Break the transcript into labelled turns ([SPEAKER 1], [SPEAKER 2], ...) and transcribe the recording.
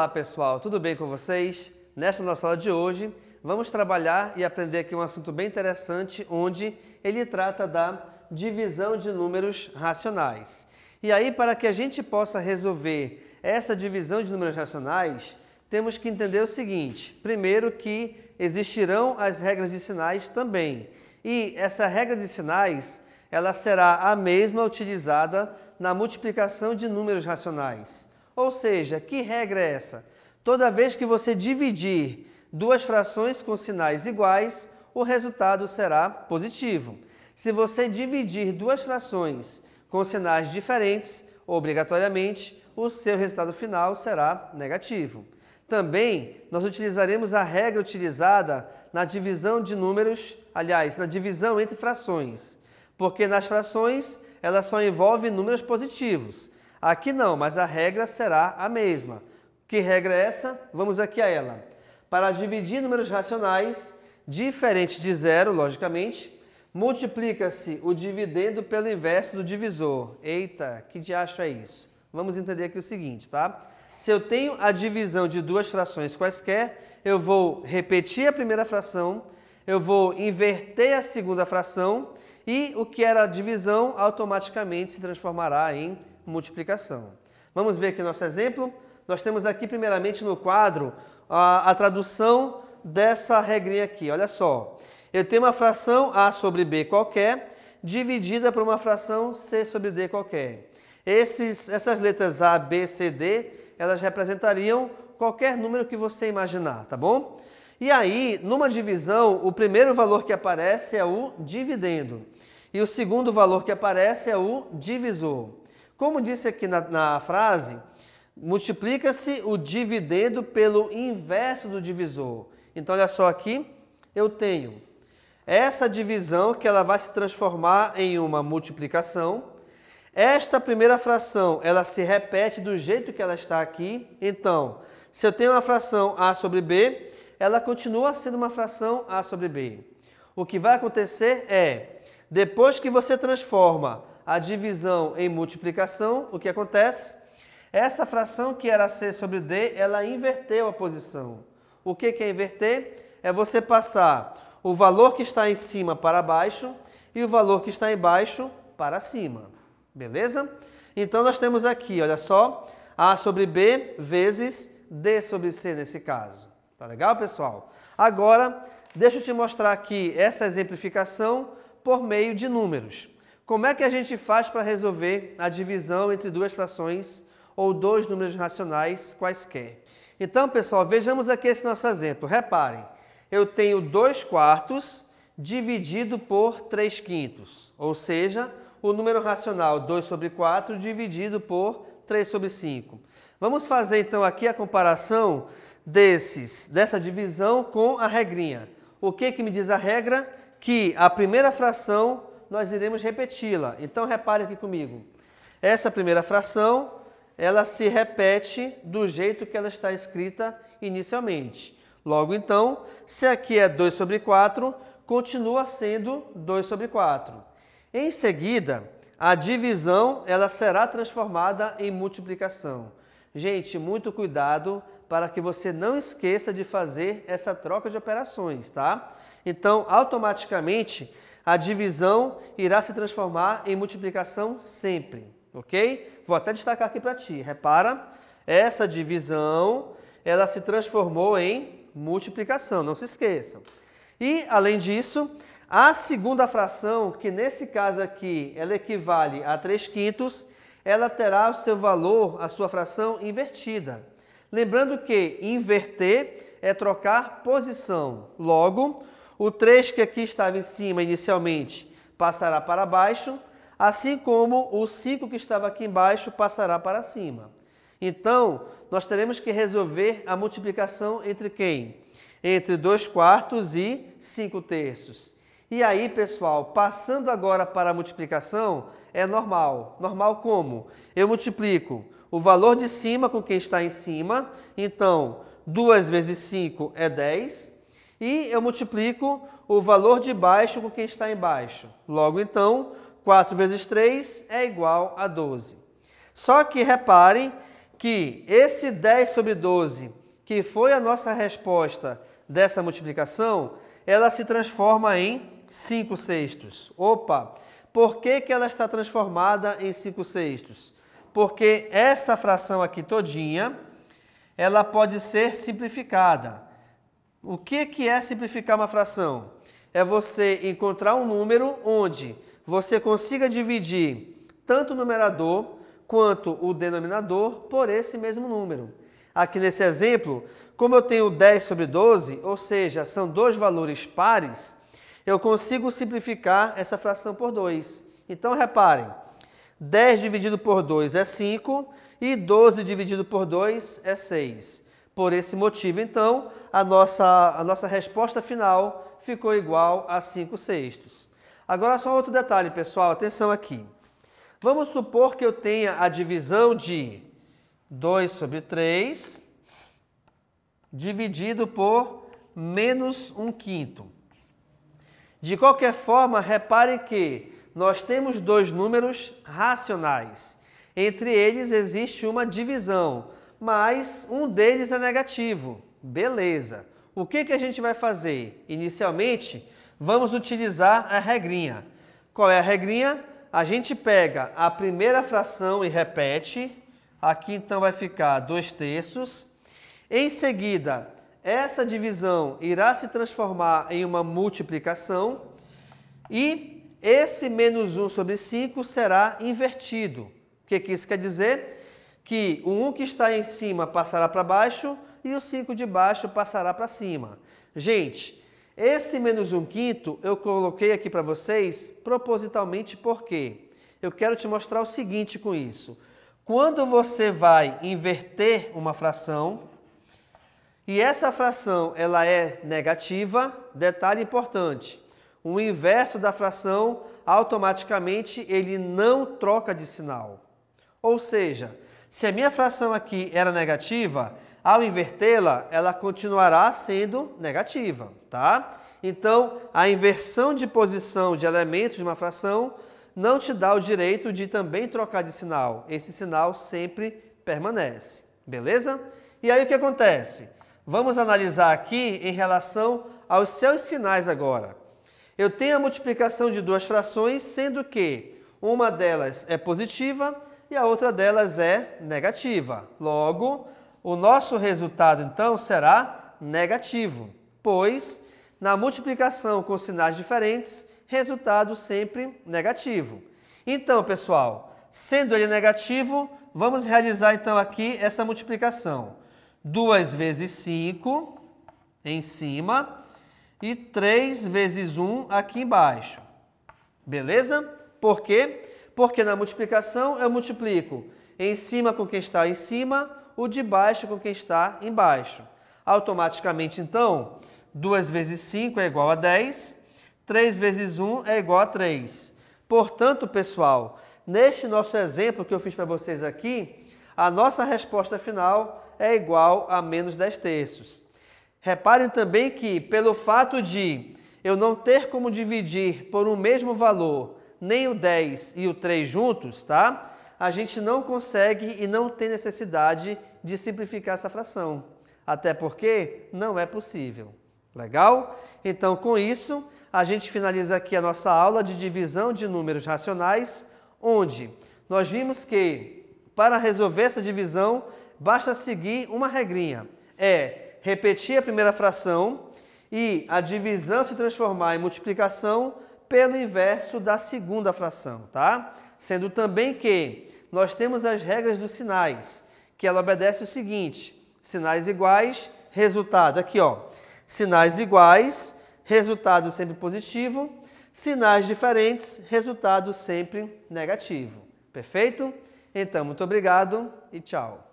[SPEAKER 1] Olá pessoal, tudo bem com vocês? Nesta nossa aula de hoje, vamos trabalhar e aprender aqui um assunto bem interessante, onde ele trata da divisão de números racionais. E aí, para que a gente possa resolver essa divisão de números racionais, temos que entender o seguinte: primeiro, que existirão as regras de sinais também. E essa regra de sinais, ela será a mesma utilizada na multiplicação de números racionais. Ou seja, que regra é essa? Toda vez que você dividir duas frações com sinais iguais, o resultado será positivo. Se você dividir duas frações com sinais diferentes, obrigatoriamente, o seu resultado final será negativo. Também, nós utilizaremos a regra utilizada na divisão de números, aliás, na divisão entre frações, porque nas frações ela só envolve números positivos. Aqui não, mas a regra será a mesma. Que regra é essa? Vamos aqui a ela. Para dividir números racionais, diferentes de zero, logicamente, multiplica-se o dividendo pelo inverso do divisor. Eita, que diacho é isso? Vamos entender aqui o seguinte, tá? Se eu tenho a divisão de duas frações quaisquer, eu vou repetir a primeira fração, eu vou inverter a segunda fração e o que era a divisão automaticamente se transformará em multiplicação. Vamos ver aqui nosso exemplo. Nós temos aqui primeiramente no quadro a tradução dessa regrinha aqui. Olha só, eu tenho uma fração a sobre b qualquer dividida por uma fração c sobre d qualquer. Essas letras a, b, c, d, elas representariam qualquer número que você imaginar, tá bom? E aí, numa divisão, o primeiro valor que aparece é o dividendo e o segundo valor que aparece é o divisor. Como disse aqui na frase, multiplica-se o dividendo pelo inverso do divisor. Então, olha só aqui, eu tenho essa divisão que ela vai se transformar em uma multiplicação. Esta primeira fração, ela se repete do jeito que ela está aqui. Então, se eu tenho uma fração a sobre b, ela continua sendo uma fração a sobre b. O que vai acontecer é, depois que você transforma a divisão em multiplicação, o que acontece? Essa fração que era c sobre d, ela inverteu a posição. O que é inverter? É você passar o valor que está em cima para baixo e o valor que está embaixo para cima. Beleza? Então, nós temos aqui, olha só, a sobre b vezes d sobre c nesse caso. Tá legal, pessoal? Agora, deixa eu te mostrar aqui essa exemplificação por meio de números. Como é que a gente faz para resolver a divisão entre duas frações ou dois números racionais quaisquer? Então, pessoal, vejamos aqui esse nosso exemplo. Reparem, eu tenho 2/4 dividido por 3/5, ou seja, o número racional 2 sobre 4 dividido por 3 sobre 5. Vamos fazer então aqui a comparação dessa divisão com a regrinha. O que me diz a regra? Que a primeira fração nós iremos repeti-la. Então, repare aqui comigo. Essa primeira fração, ela se repete do jeito que ela está escrita inicialmente. Logo, então, se aqui é 2 sobre 4, continua sendo 2 sobre 4. Em seguida, a divisão ela será transformada em multiplicação. Gente, muito cuidado para que você não esqueça de fazer essa troca de operações, tá? Então, automaticamente, a divisão irá se transformar em multiplicação sempre, ok? Vou até destacar aqui para ti. Repara, essa divisão, ela se transformou em multiplicação, não se esqueçam. E, além disso, a segunda fração, que nesse caso aqui, ela equivale a 3/5, ela terá o seu valor, a sua fração invertida. Lembrando que inverter é trocar posição. Logo, o 3 que aqui estava em cima inicialmente passará para baixo, assim como o 5 que estava aqui embaixo passará para cima. Então, nós teremos que resolver a multiplicação entre quem? Entre 2/4 e 5/3. E aí, pessoal, passando agora para a multiplicação, é normal. Normal como? Eu multiplico o valor de cima com quem está em cima, então 2 vezes 5 é 10, e eu multiplico o valor de baixo com quem está embaixo. Logo, então, 4 vezes 3 é igual a 12. Só que reparem que esse 10 sobre 12, que foi a nossa resposta dessa multiplicação, ela se transforma em 5/6. Opa! Por que ela está transformada em 5/6? Porque essa fração aqui todinha, ela pode ser simplificada. O que é simplificar uma fração? É você encontrar um número onde você consiga dividir tanto o numerador quanto o denominador por esse mesmo número. Aqui nesse exemplo, como eu tenho 10 sobre 12, ou seja, são dois valores pares, eu consigo simplificar essa fração por 2. Então, reparem, 10 dividido por 2 é 5 e 12 dividido por 2 é 6. Por esse motivo, então, a nossa resposta final ficou igual a 5/6. Agora, só outro detalhe, pessoal, atenção aqui. Vamos supor que eu tenha a divisão de 2 sobre 3 dividido por menos 1/5. De qualquer forma, reparem que nós temos dois números racionais. Entre eles existe uma divisão, mas um deles é negativo. Beleza. O que a gente vai fazer? Inicialmente, vamos utilizar a regrinha. Qual é a regrinha? A gente pega a primeira fração e repete. Aqui então vai ficar 2/3. Em seguida, essa divisão irá se transformar em uma multiplicação e esse menos 1 sobre 5 será invertido. O que isso quer dizer? Que o 1 que está em cima passará para baixo e o 5 de baixo passará para cima. Gente, esse menos 1/5 eu coloquei aqui para vocês propositalmente porque eu quero te mostrar o seguinte com isso. Quando você vai inverter uma fração e essa fração ela é negativa, detalhe importante, o inverso da fração automaticamente ele não troca de sinal. Ou seja, se a minha fração aqui era negativa, ao invertê-la, ela continuará sendo negativa, tá? Então, a inversão de posição de elementos de uma fração não te dá o direito de também trocar de sinal. Esse sinal sempre permanece, beleza? E aí o que acontece? Vamos analisar aqui em relação aos seus sinais agora. Eu tenho a multiplicação de duas frações, sendo que uma delas é positiva e a outra delas é negativa. Logo, o nosso resultado, então, será negativo, pois, na multiplicação com sinais diferentes, resultado sempre negativo. Então, pessoal, sendo ele negativo, vamos realizar, então, aqui essa multiplicação. 2 vezes 5 em cima e 3 vezes 1 aqui embaixo. Beleza? Por quê? Porque na multiplicação eu multiplico em cima com quem está em cima, o de baixo com quem está embaixo. Automaticamente, então, 2 vezes 5 é igual a 10, 3 vezes 1 é igual a 3. Portanto, pessoal, neste nosso exemplo que eu fiz para vocês aqui, a nossa resposta final é igual a menos 10/3. Reparem também que, pelo fato de eu não ter como dividir por um mesmo valor nem o 10 e o 3 juntos, tá? A gente não consegue e não tem necessidade de simplificar essa fração. Até porque não é possível. Legal? Então, com isso, a gente finaliza aqui a nossa aula de divisão de números racionais, onde nós vimos que, para resolver essa divisão, basta seguir uma regrinha. É repetir a primeira fração e a divisão se transformar em multiplicação pelo inverso da segunda fração, tá? Sendo também que nós temos as regras dos sinais, que ela obedece o seguinte: sinais iguais, resultado. Aqui, ó. Sinais iguais, resultado sempre positivo. Sinais diferentes, resultado sempre negativo. Perfeito? Então, muito obrigado e tchau.